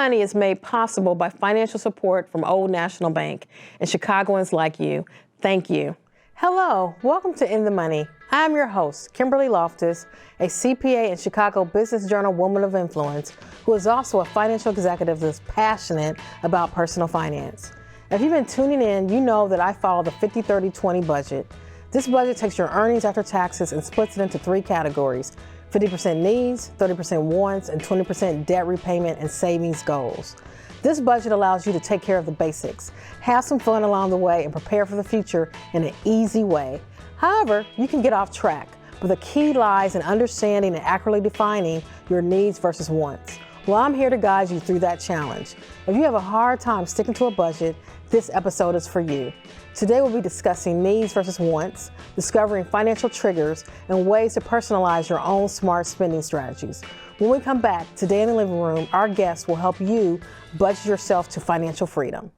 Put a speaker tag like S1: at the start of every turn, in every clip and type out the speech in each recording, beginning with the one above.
S1: Money is made possible by financial support from Old National Bank and Chicagoans like you. Thank you. Hello, welcome to In the Money. I'm your host, Kimberly Loftus, a CPA and Chicago Business Journal woman of influence, who is also a financial executive that's passionate about personal finance. If you've been tuning in, you know that I follow the 50-30-20 budget. This budget takes your earnings after taxes and splits it into three categories: 50% needs, 30% wants, and 20% debt repayment and savings goals. This budget allows you to take care of the basics, have some fun along the way, and prepare for the future in an easy way. However, you can get off track, but the key lies in understanding and accurately defining your needs versus wants. Well, I'm here to guide you through that challenge. If you have a hard time sticking to a budget, this episode is for you. Today we'll be discussing needs versus wants, discovering financial triggers, and ways to personalize your own smart spending strategies. When we come back, today in the living room, our guests will help you budget yourself to financial freedom.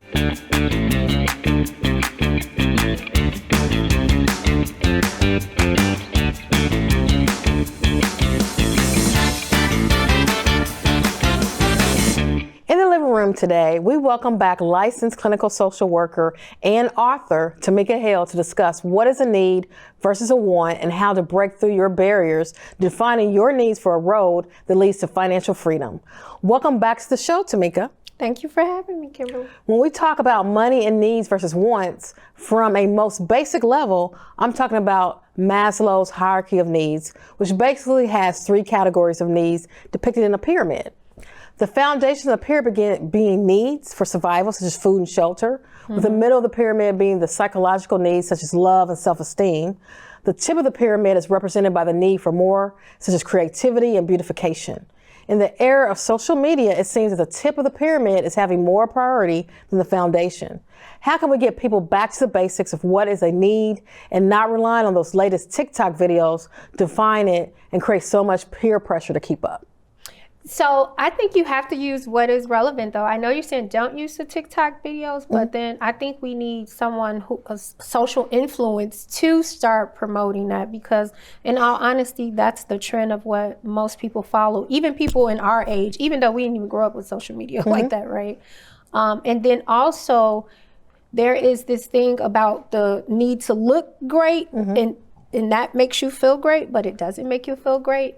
S1: In the living room today, we welcome back licensed clinical social worker and author Tamika Hale to discuss what is a need versus a want and how to break through your barriers, defining your needs for a road that leads to financial freedom. Welcome back to the show, Tamika.
S2: Thank you for having me, Kimberly.
S1: When we talk about money and needs versus wants from a most basic level, I'm talking about Maslow's hierarchy of needs, which basically has three categories of needs depicted in a pyramid. The foundation of the pyramid being needs for survival, such as food and shelter, with the middle of the pyramid being the psychological needs, such as love and self-esteem. The tip of the pyramid is represented by the need for more, such as creativity and beautification. In the era of social media, it seems that the tip of the pyramid is having more priority than the foundation. How can we get people back to the basics of what is a need and not relying on those latest TikTok videos to define it and create so much peer pressure to keep up?
S2: So I think you have to use what is relevant, though. I know you're saying don't use the TikTok videos, but then I think we need someone who a social influence to start promoting that, because in all honesty, that's the trend of what most people follow, even people in our age, even though we didn't even grow up with social media like that, right? And then also there is this thing about the need to look great and that makes you feel great, but it doesn't make you feel great.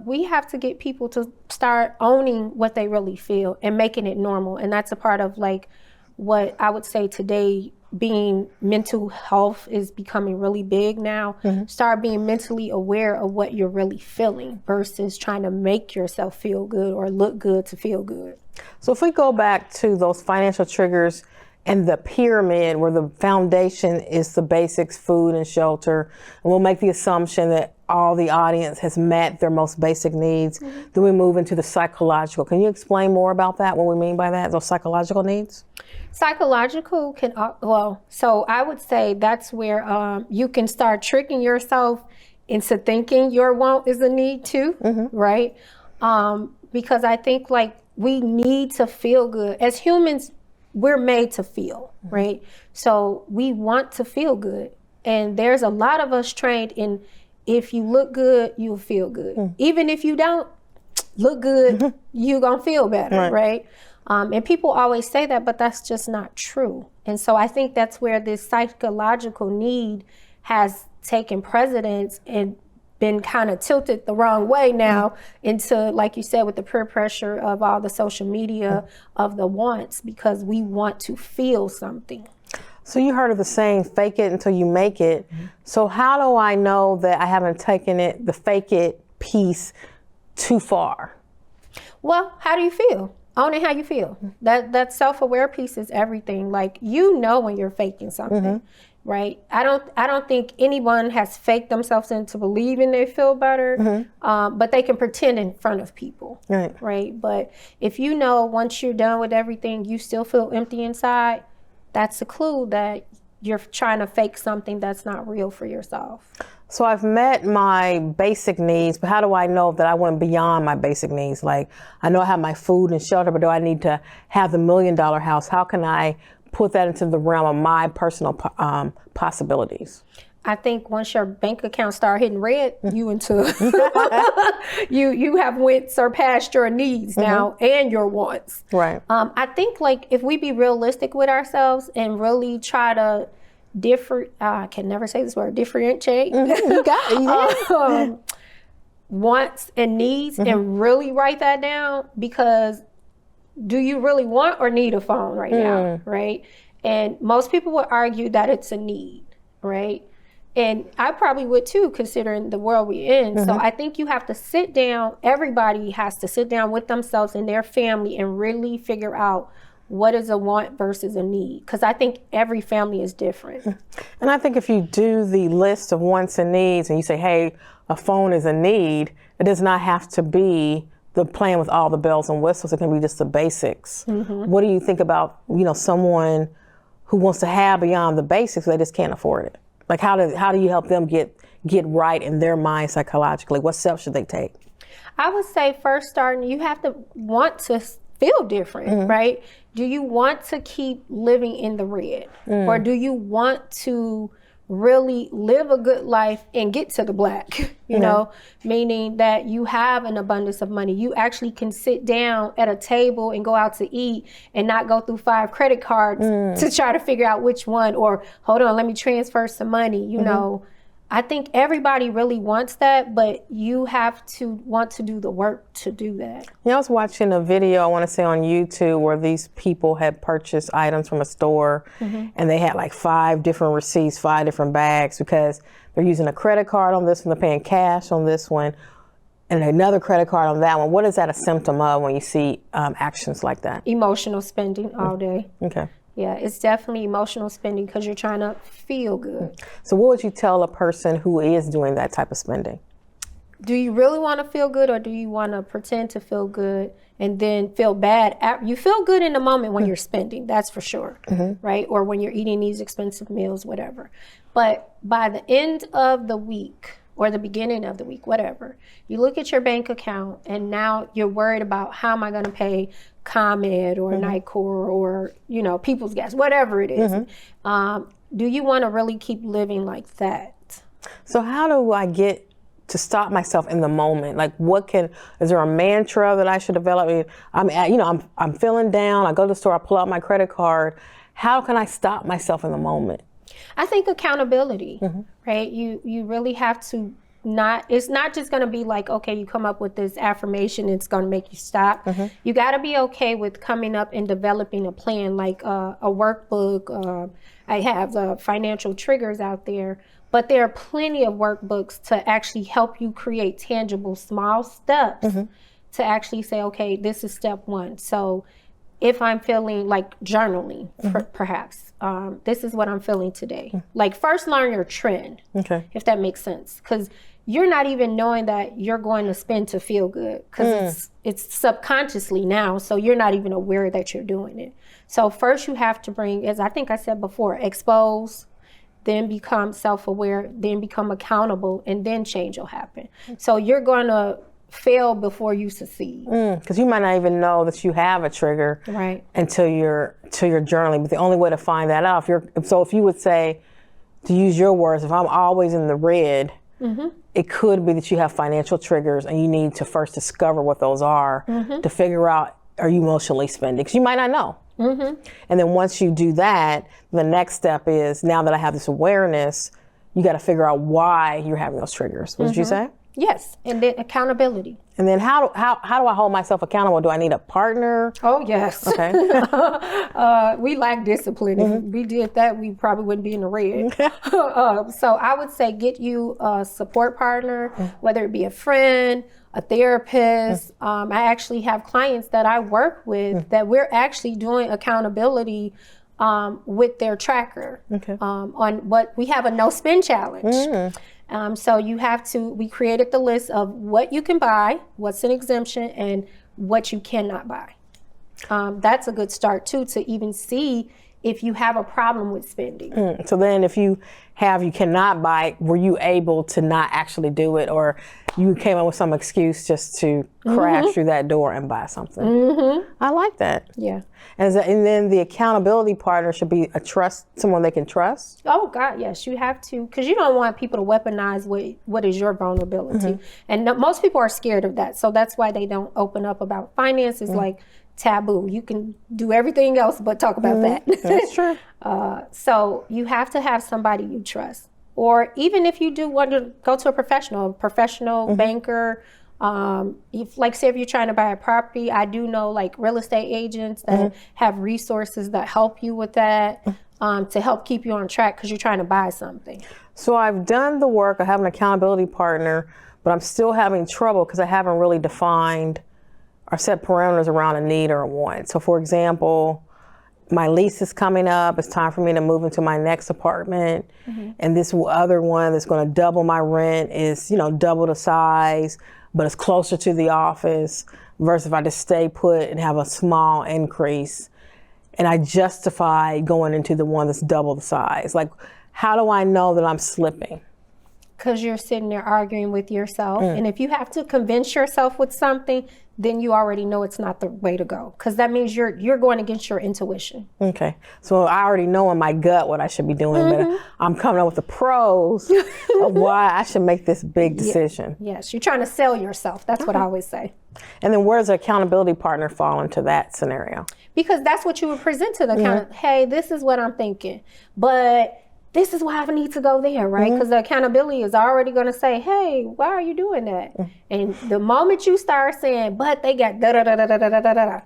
S2: We have to get people to start owning what they really feel and making it normal. And that's a part of like what I would say today, being mental health is becoming really big now. Start being mentally aware of what you're really feeling versus trying to make yourself feel good or look good to feel good.
S1: So if we go back to those financial triggers and the pyramid, where the foundation is the basics, food and shelter, and we'll make the assumption that all the audience has met their most basic needs, then we move into the psychological. Can you explain more about that, what we mean by that, those psychological needs?
S2: Psychological can, so I would say that's where you can start tricking yourself into thinking your want is a need too, right? Because I think like we need to feel good. As humans, we're made to feel, right? So we want to feel good. And there's a lot of us trained in, if you look good, you'll feel good. Even if you don't look good, you're gonna feel better, right? And people always say that, but that's just not true. And so I think that's where this psychological need has taken precedence and been kind of tilted the wrong way now into, like you said, with the peer pressure of all the social media of the wants, because we want to feel something.
S1: So you heard of the saying, fake it until you make it. So how do I know that I haven't taken the fake it piece too far?
S2: Well, how do you feel? Owning how you feel. That self-aware piece is everything. Like, you know when you're faking something. Right? I don't think anyone has faked themselves into believing they feel better, but they can pretend in front of people, right? But if you know once you're done with everything, you still feel empty inside, that's a clue that you're trying to fake something that's not real for yourself.
S1: So I've met my basic needs, but how do I know that I went beyond my basic needs? Like, I know I have my food and shelter, but do I need to have the $1 million house? How can I put that into the realm of my personal possibilities?
S2: I think once your bank account start hitting red, you into you have surpassed your needs now and your wants.
S1: Right.
S2: I think like if we be realistic with ourselves and really try to I can never say this word, differentiate.
S1: You got it. Yeah.
S2: Wants and needs and really write that down, because do you really want or need a phone right now, right? And most people would argue that it's a need, right? And I probably would too, considering the world we're in. So I think you have to sit down, everybody has to sit down with themselves and their family and really figure out what is a want versus a need. Because I think every family is different.
S1: And I think if you do the list of wants and needs and you say, hey, a phone is a need, it does not have to be the plan with all the bells and whistles. It can be just the basics. What do you think about, someone who wants to have beyond the basics, they just can't afford it? Like how do you help them get right in their mind psychologically? What steps should they take? I
S2: would say first starting, you have to want to feel different, right? Do you want to keep living in the red? Or do you want to really live a good life and get to the black, you know, meaning that you have an abundance of money. You actually can sit down at a table and go out to eat and not go through 5 credit cards to try to figure out which one, or hold on, let me transfer some money, you know. I think everybody really wants that, but you have to want to do the work to do that.
S1: I was watching a video, I want to say on YouTube, where these people had purchased items from a store and they had like 5 different receipts, 5 different bags, because they're using a credit card on this one, they're paying cash on this one, and another credit card on that one. What is that a symptom of when you see actions like that?
S2: Emotional spending all day.
S1: Okay.
S2: Yeah, it's definitely emotional spending because you're trying to feel good. So
S1: what would you tell a person who is doing that type of spending?
S2: Do you really want to feel good, or do you want to pretend to feel good and then feel bad? You feel good in the moment when you're spending, that's for sure, right? Or when you're eating these expensive meals, whatever. But by the end of the week, or the beginning of the week, whatever, you look at your bank account and now you're worried about, how am I going to pay ComEd or NICOR or, People's Gas, whatever it is. Do you want to really keep living like that?
S1: So how do I get to stop myself in the moment? Like is there a mantra that I should develop? I'm feeling down. I go to the store, I pull out my credit card. How can I stop myself in the moment?
S2: I think accountability, right? You really have to it's not just going to be like, okay, you come up with this affirmation, it's going to make you stop. You got to be okay with coming up and developing a plan, like a workbook. I have financial triggers out there, but there are plenty of workbooks to actually help you create tangible small steps to actually say, okay, this is step 1. So if I'm feeling like journaling, perhaps, this is what I'm feeling today. Like first learn your trend, if that makes sense. Because you're not even knowing that you're going to spend to feel good, because it's subconsciously now. So you're not even aware that you're doing it. So first you have to bring, as I think I said before, expose, then become self-aware, then become accountable, and then change will happen. So you're going to fail before you succeed.
S1: Because you might not even know that you have a trigger until you're journaling. But the only way to find that out, if you would say, to use your words, if I'm always in the red, it could be that you have financial triggers and you need to first discover what those are to figure out, are you emotionally spending? Because you might not know. And then once you do that, the next step is, now that I have this awareness, you got to figure out why you're having those triggers. What did you say?
S2: Yes, and then accountability.
S1: And then how do I hold myself accountable? Do I need a partner?
S2: Oh, yes.
S1: Okay.
S2: We lack discipline. If we did that, we probably wouldn't be in the red. So I would say get you a support partner, whether it be a friend, a therapist. I actually have clients that I work with that we're actually doing accountability with their tracker on what we have, a no spend challenge. So we created the list of what you can buy, what's an exemption, and what you cannot buy. That's a good start too, to even see if you have a problem with spending.
S1: So then if you cannot buy, were you able to not actually do it, or you came up with some excuse just to crash through that door and buy something? I like that.
S2: Yeah.
S1: And then the accountability partner should be someone they can trust.
S2: Oh God, yes, you have to, because you don't want people to weaponize what is your vulnerability. And most people are scared of that. So that's why they don't open up about finances, like taboo. You can do everything else but talk about that.
S1: That's true.
S2: So you have to have somebody you trust. Or even if you do want to go to a professional banker, if you're trying to buy a property, I do know like real estate agents that have resources that help you with that, to help keep you on track because you're trying to buy something.
S1: So I've done the work, I have an accountability partner, but I'm still having trouble because I haven't really defined or set parameters around a need or a want. So for example, my lease is coming up. It's time for me to move into my next apartment. And this other one that's going to double my rent is, double the size, but it's closer to the office versus if I just stay put and have a small increase. And I justify going into the one that's double the size. Like, how do I know that I'm slipping?
S2: Because you're sitting there arguing with yourself. And if you have to convince yourself with something, then you already know it's not the way to go. Because that means you're going against your intuition.
S1: Okay. So I already know in my gut what I should be doing, but I'm coming up with the pros of why I should make this big decision.
S2: Yes, you're trying to sell yourself. That's what I always say.
S1: And then where does the accountability partner fall into that scenario?
S2: Because that's what you would present to the account. Hey, this is what I'm thinking. But this is why I need to go there, right? Because the accountability is already going to say, hey, why are you doing that? And the moment you start saying, but they got da-da-da-da-da-da-da-da,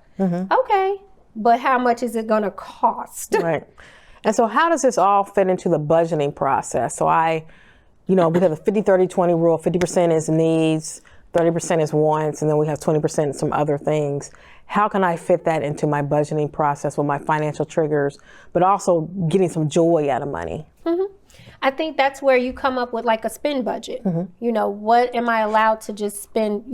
S2: okay, but how much is it going to cost?
S1: Right. And so how does this all fit into the budgeting process? So we have the 50-30-20 rule. 50% is needs, 30% is wants, and then we have 20% some other things. How can I fit that into my budgeting process with my financial triggers, but also getting some joy out of money?
S2: I think that's where you come up with like a spend budget. What am I allowed to just spend,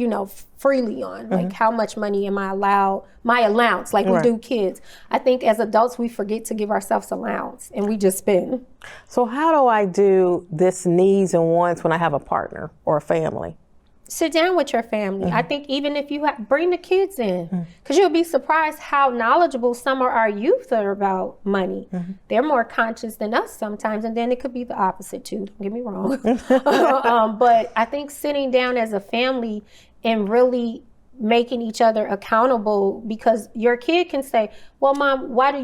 S2: freely on? Like how much money am I allowed, my allowance, like we do kids. I think as adults, we forget to give ourselves allowance and we just spend.
S1: So how do I do this needs and wants when I have a partner or a family?
S2: Sit down with your family. I think even if you bring the kids in, because you'll be surprised how knowledgeable some of our youth are about money. They're more conscious than us sometimes, and then it could be the opposite too, don't get me wrong. But I think sitting down as a family and really making each other accountable, because your kid can say, well, Mom, why do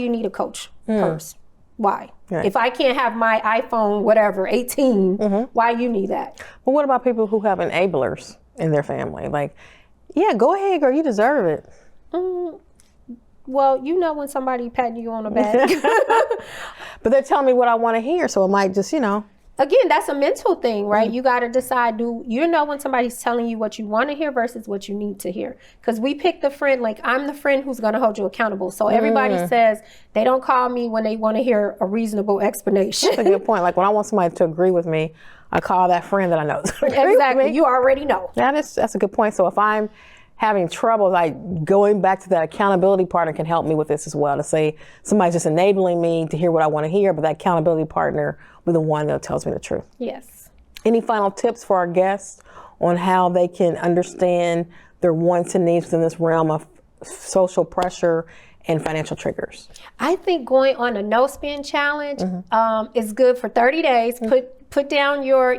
S2: you need a Coach purse? Why?
S1: Right.
S2: If I can't have my iPhone, whatever, 18, why you need that?
S1: But what about people who have enablers in their family? Like, yeah, go ahead, girl, you deserve it.
S2: Well, when somebody patting you on the back.
S1: But they're telling me what I want to hear, so it might just,
S2: Again, that's a mental thing, right? You got to decide, when somebody's telling you what you want to hear versus what you need to hear. Because we pick the friend, like I'm the friend who's going to hold you accountable. So everybody says they don't call me when they want to hear a reasonable explanation.
S1: That's a good point. Like when I want somebody to agree with me, I call that friend that I know.
S2: Exactly. You already know.
S1: That's a good point. So if I'm having trouble, like going back to that accountability partner can help me with this as well, to say somebody's just enabling me to hear what I want to hear, but that accountability partner will be the one that tells me the truth.
S2: Yes.
S1: Any final tips for our guests on how they can understand their wants and needs within this realm of social pressure and financial triggers?
S2: I think going on a no spend challenge is good for 30 days. Put down your,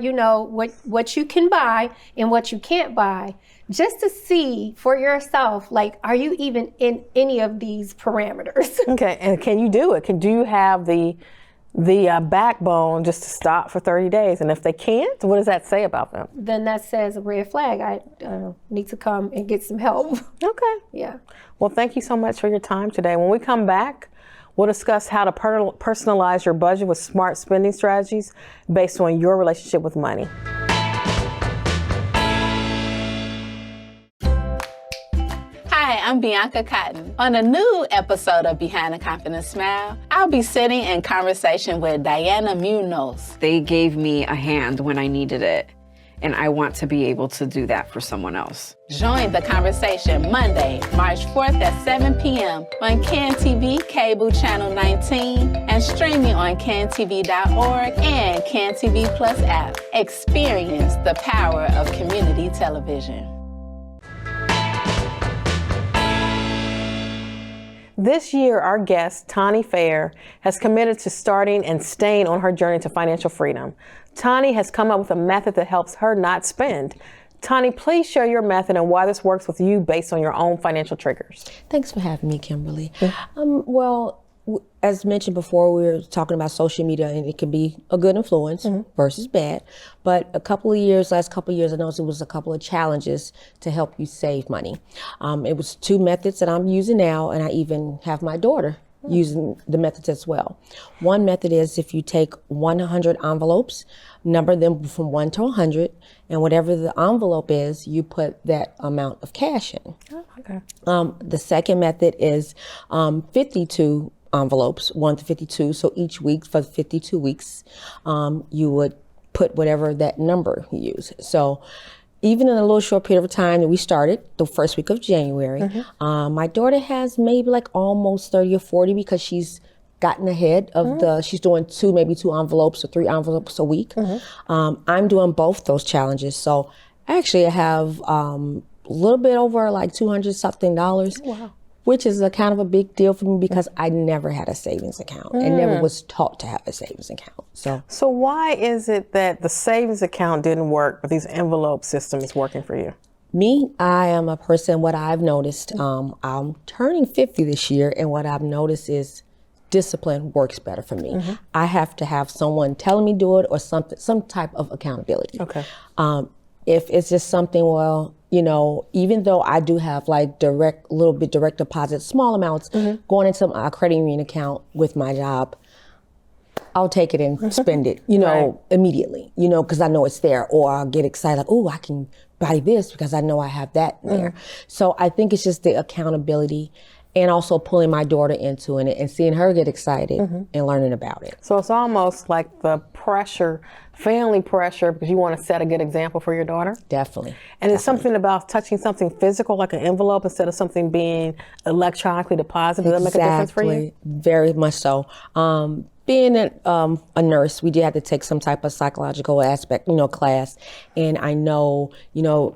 S2: what you can buy and what you can't buy, just to see for yourself, like, are you even in any of these parameters? Okay,
S1: and can you do it? Do you have the backbone just to stop for 30 days? And if they can't, what does that say about them?
S2: Then that says a red flag. I need to come and get some help.
S1: Okay.
S2: Yeah.
S1: Well, thank you so much for your time today. When we come back, we'll discuss how to personalize your budget with smart spending strategies based on your relationship with money.
S3: Hi, I'm Bianca Cotton. On a new episode of Behind the Confident Smile, I'll be sitting in conversation with Diana Munoz.
S4: They gave me a hand when I needed it. and I want to be able to do that for someone else.
S3: Join the conversation Monday, March 4th at 7 p.m. on CAN-TV Cable Channel 19 and streaming on cantv.org and CAN-TV Plus app. Experience the power of community television.
S1: This year, our guest, Tani Fair, has committed to starting and staying on her journey to financial freedom. Tani has come up with a method that helps her not spend. Tani, please share your method and why this works with you based on your own financial triggers.
S5: Thanks for having me, Kimberly. As mentioned before, we were talking about social media, and it can be a good influence versus bad. But last couple of years, I noticed it was a couple of challenges to help you save money. It was 2 methods that I'm using now, and I even have my daughter using the methods as well. One method is if you take 100 envelopes, number them from 1 to 100, and whatever the envelope is, you put that amount of cash in.
S1: Oh, okay.
S5: The second method is 52 envelopes, 1 to 52. So each week for 52 weeks, you would put whatever that number you use. So even in a little short period of time that we started, the first week of January, my daughter has maybe like almost 30 or 40 because she's gotten ahead of she's doing 2 envelopes or 3 envelopes a week. I'm doing both those challenges. So actually I have a little bit over like $200 something, which is a kind of a big deal for me because I never had a savings account and never was taught to have a savings account.
S1: So why is it that the savings account didn't work, but these envelope system is working for you?
S5: Me, I am a person, what I've noticed, I'm turning 50 this year, and what I've noticed is discipline works better for me. I have to have someone telling me to do it or some type of accountability.
S1: Okay.
S5: If it's just something, well, you know, even though I do have like direct deposit, small amounts going into my credit union account with my job, I'll take it and spend it, you know, immediately, you know, because I know it's there. Or I'll get excited, like, oh, I can buy this because I know I have that there. So I think it's just the accountability and also pulling my daughter into it and seeing her get excited and learning about it.
S1: So it's almost like the pressure, family pressure, because you want to set a good example for your daughter?
S5: Definitely.
S1: And it's something about touching something physical, like an envelope, instead of something being electronically deposited. Does that make a difference for you?
S5: Very much so. Being a nurse, we did have to take some type of psychological aspect, you know, class. And I know, you know,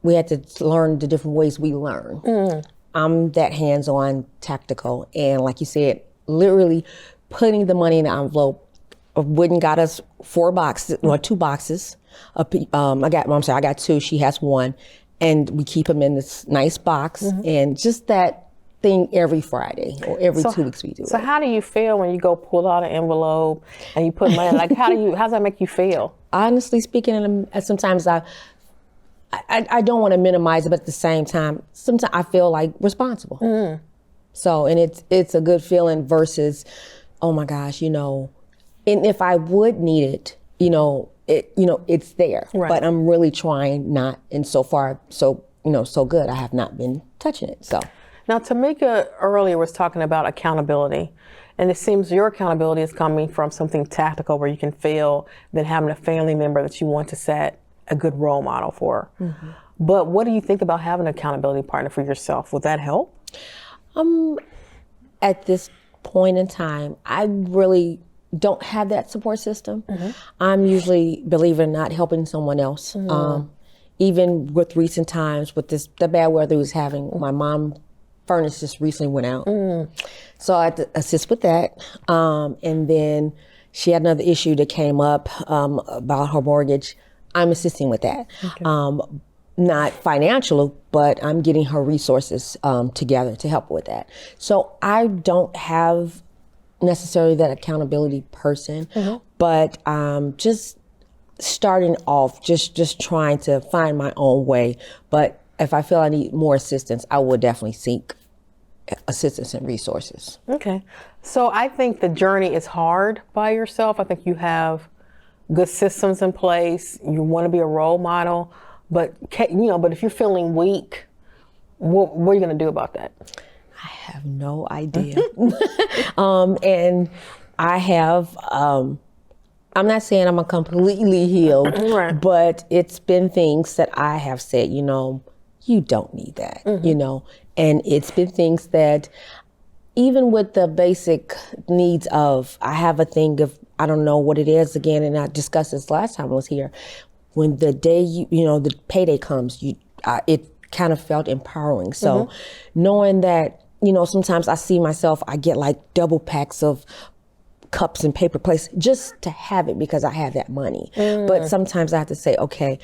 S5: we had to learn the different ways we learn. I'm that hands-on tactical. And like you said, literally putting the money in the envelope wouldn't got us 4 boxes, or 2 boxes. I got 2, she has 1. And we keep them in this nice box. And just that thing every Friday or every 2 weeks we do it.
S1: So how do you feel when you go pull out an envelope and you put money, like how does that make you feel?
S5: Honestly speaking, sometimes I don't want to minimize it, but at the same time, sometimes I feel like responsible. So, and it's a good feeling versus, oh my gosh, you know, and if I would need it, it's there. Right. But I'm really trying not, and so far, so good, I have not been touching it. So.
S1: Now, Tamika earlier was talking about accountability, and it seems your accountability is coming from something tactical where you can feel that having a family member that you want to set a good role model for. But what do you think about having an accountability partner for yourself? Would that help?
S5: At this point in time, I really don't have that support system. I'm usually, believe it or not, helping someone else. Even with recent times, with the bad weather we was having, my mom furnace just recently went out. So I had to assist with that. And then she had another issue that came up about her mortgage. I'm assisting with that. Not financial, but I'm getting her resources together to help with that. So I don't have necessarily that accountability person, but just starting off, just trying to find my own way. But if I feel I need more assistance, I will definitely seek assistance and resources.
S1: Okay. So I think the journey is hard by yourself. I think you have good systems in place. You want to be a role model, but if you're feeling weak, what are you going to do about that?
S5: I have no idea. And I have I'm not saying I'm a completely healed,
S1: Right.
S5: but it's been things that I have said, you know, you don't need that, you know, and it's been things that even with the basic needs of, I have a thing of, I don't know what it is again, and I discussed this last time I was here. When the day you know, the payday comes, it kind of felt empowering. So knowing that, you know, sometimes I see myself, I get like double packs of cups and paper plates just to have it because I have that money. But sometimes I have to say, okay,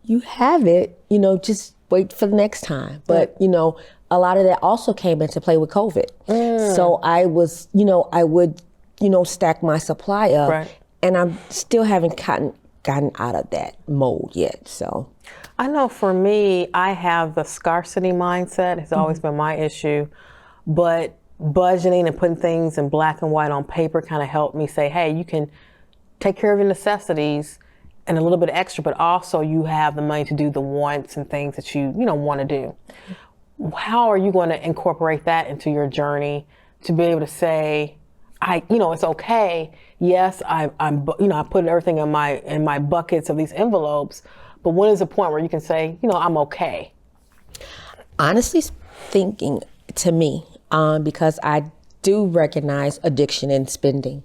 S5: you have it, you know, just wait for the next time. But, you know, a lot of that also came into play with COVID. So I was, you know, I would, you know, stack my supply up,
S1: Right.
S5: and I still haven't gotten out of that mode yet. So
S1: I know for me, I have the scarcity mindset. It's always been my issue, but budgeting and putting things in black and white on paper kind of helped me say, hey, you can take care of your necessities and a little bit extra, but also you have the money to do the wants and things that you know, want to do. How are you going to incorporate that into your journey to be able to say, you know, it's okay. Yes, I'm, you know, I put everything in my buckets of these envelopes, but when is the point where you can say, you know, I'm okay?
S5: honestly thinking, to me, because I do recognize addiction and spending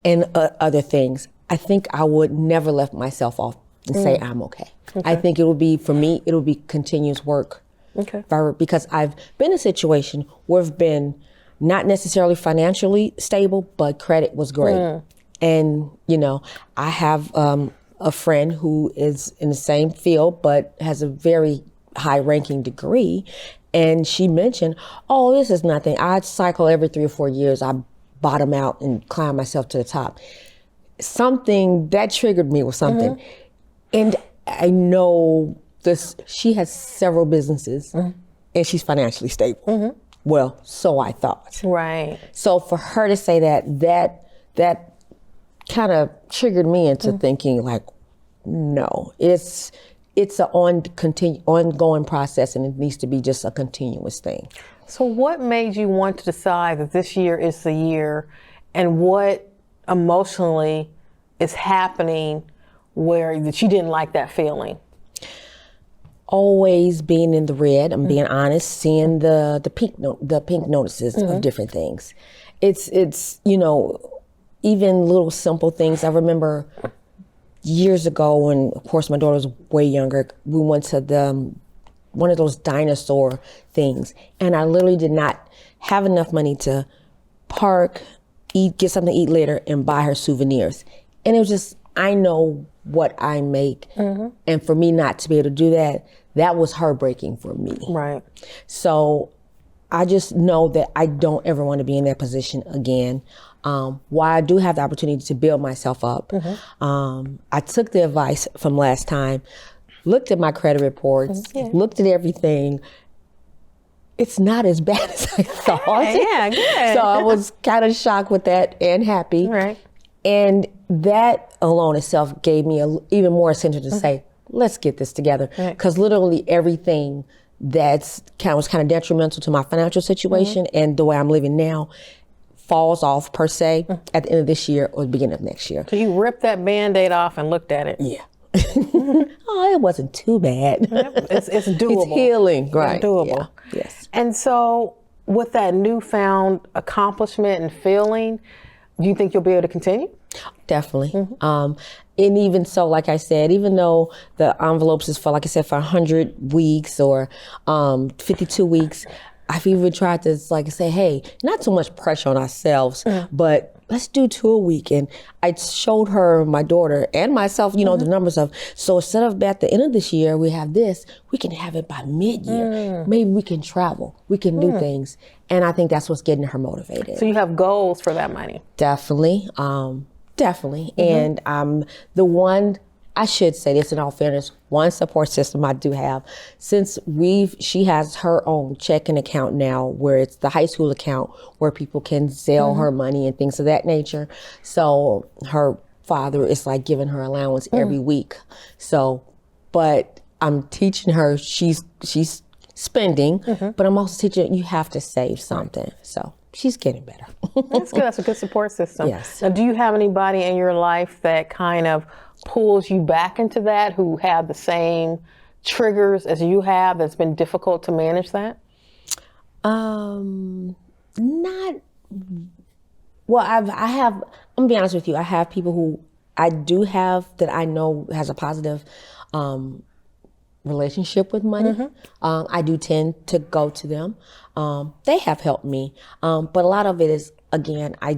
S5: and other things, I think I would never let myself off and say I'm okay. I think it will be, for me, it will be continuous work.
S1: Okay.
S5: Because I've been in a situation where I've been not necessarily financially stable, but credit was great. And, you know, I have a friend who is in the same field, but has a very high ranking degree. And she mentioned, oh, this is nothing. I cycle every 3 or 4 years. I bottom out and climb myself to the top. Something that triggered me was something. And I know this, she has several businesses and she's financially stable. Well, so I thought.
S1: Right.
S5: So for her to say that kind of triggered me into thinking like, no, it's an ongoing process, and it needs to be just a continuous thing.
S1: So what made you want to decide that this year is the year, and what emotionally is happening where that you didn't like that feeling?
S5: Always being in the red, I'm being honest, seeing the pink notices of different things. It's you know, even little simple things. I remember years ago when, of course, my daughter was way younger, we went to one of those dinosaur things, and I literally did not have enough money to park, eat, get something to eat later, and buy her souvenirs. And it was just, I know what I make, and for me not to be able to do that, that was heartbreaking for me.
S1: Right.
S5: So I just know that I don't ever want to be in that position again. While I do have the opportunity to build myself up, I took the advice from last time, looked at my credit reports, looked at everything. It's not as bad as I thought.
S1: Yeah, good.
S5: So I was kind of shocked with that and happy.
S1: Right.
S5: And that alone itself gave me even more incentive to say, let's get this together. Because literally everything that's was kind of detrimental to my financial situation and the way I'm living now falls off per se at the end of this year or the beginning of next year.
S1: So you ripped that Band-Aid off and looked at it.
S5: Yeah. Oh, it wasn't too bad.
S1: It's doable.
S5: It's healing, right?
S1: It's doable.
S5: Yeah. Yes.
S1: And so with that newfound accomplishment and feeling, do you think you'll be able to continue?
S5: Definitely. And even so, like I said, even though the envelopes is for, like I said, for 100 weeks or 52 weeks, I've even tried to like say, hey, not so much pressure on ourselves, but let's do 2 a week. And I showed her, my daughter, and myself, you know, the numbers of, so instead of at the end of this year, we have this, we can have it by mid-year. Maybe we can travel, we can do things. And I think that's what's getting her motivated.
S1: So you have goals for that money.
S5: Definitely. Definitely. And the one, I should say this in all fairness, one support system I do have, since she has her own checking account now where it's the high school account where people can sell her money and things of that nature. So her father is like giving her allowance every week. So, but I'm teaching her, she's spending, but I'm also teaching her, you have to save something. So she's getting better.
S1: That's good. That's a good support system.
S5: Yes.
S1: Now, do you have anybody in your life that kind of pulls you back into that, who have the same triggers as you have, that's been difficult to manage that?
S5: Not, well, I have, I'm gonna be honest with you, I have people who I do have that I know has a positive relationship with money. I do tend to go to them. They have helped me. But a lot of it is, again, a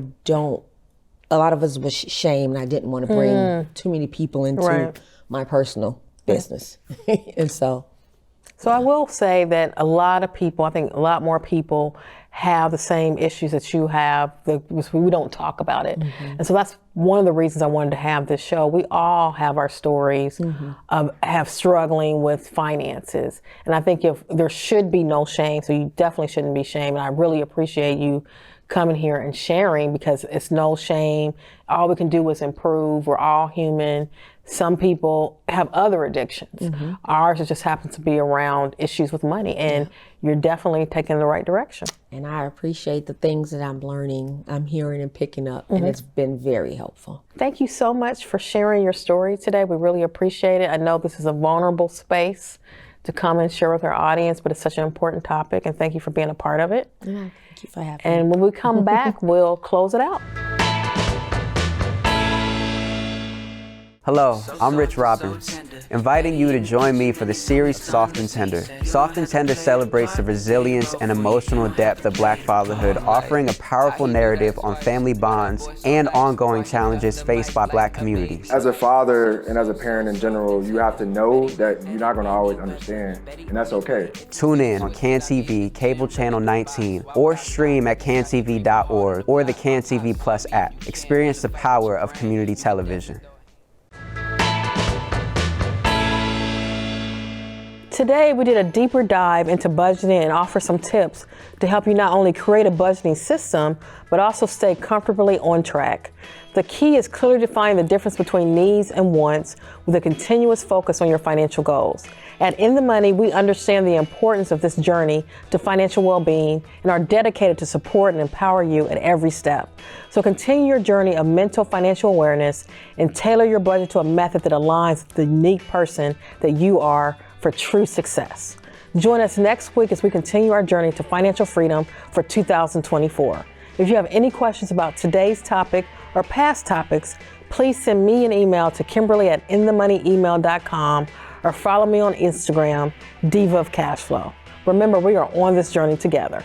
S5: lot of us was shame, and I didn't want to bring too many people into my personal business. And so
S1: I will say that a lot of people, I think a lot more people have the same issues that you have. We don't talk about it. And so that's one of the reasons I wanted to have this show. We all have our stories of struggling with finances. And I think if there should be no shame, so you definitely shouldn't be shamed. And I really appreciate you coming here and sharing, because it's no shame. All we can do is improve. We're all human. Some people have other addictions. Ours just happens to be around issues with money, and you're definitely taking the right direction.
S5: And I appreciate the things that I'm learning, I'm hearing and picking up, and it's been very helpful.
S1: Thank you so much for sharing your story today. We really appreciate it. I know this is a vulnerable space to come and share with our audience, but it's such an important topic, and thank you for being a part of it.
S5: Yeah, thank you for having me.
S1: And when we come back, we'll close it out.
S6: Hello, I'm Rich Robbins, inviting you to join me for the series Soft and Tender. Soft and Tender celebrates the resilience and emotional depth of Black fatherhood, offering a powerful narrative on family bonds and ongoing challenges faced by Black communities.
S7: As a father and as a parent in general, you have to know that you're not going to always understand, and that's okay.
S6: Tune in on CAN-TV, cable channel 19, or stream at cantv.org or the CAN-TV Plus app. Experience the power of community television.
S1: Today, we did a deeper dive into budgeting and offer some tips to help you not only create a budgeting system, but also stay comfortably on track. The key is clearly defining the difference between needs and wants with a continuous focus on your financial goals. At In the Money, we understand the importance of this journey to financial well-being and are dedicated to support and empower you at every step. So continue your journey of mental financial awareness and tailor your budget to a method that aligns with the unique person that you are for true success. Join us next week as we continue our journey to financial freedom for 2024. If you have any questions about today's topic or past topics, please send me an email to Kimberly@inthemoneyemail.com or follow me on Instagram, Diva of Cashflow. Remember, we are on this journey together.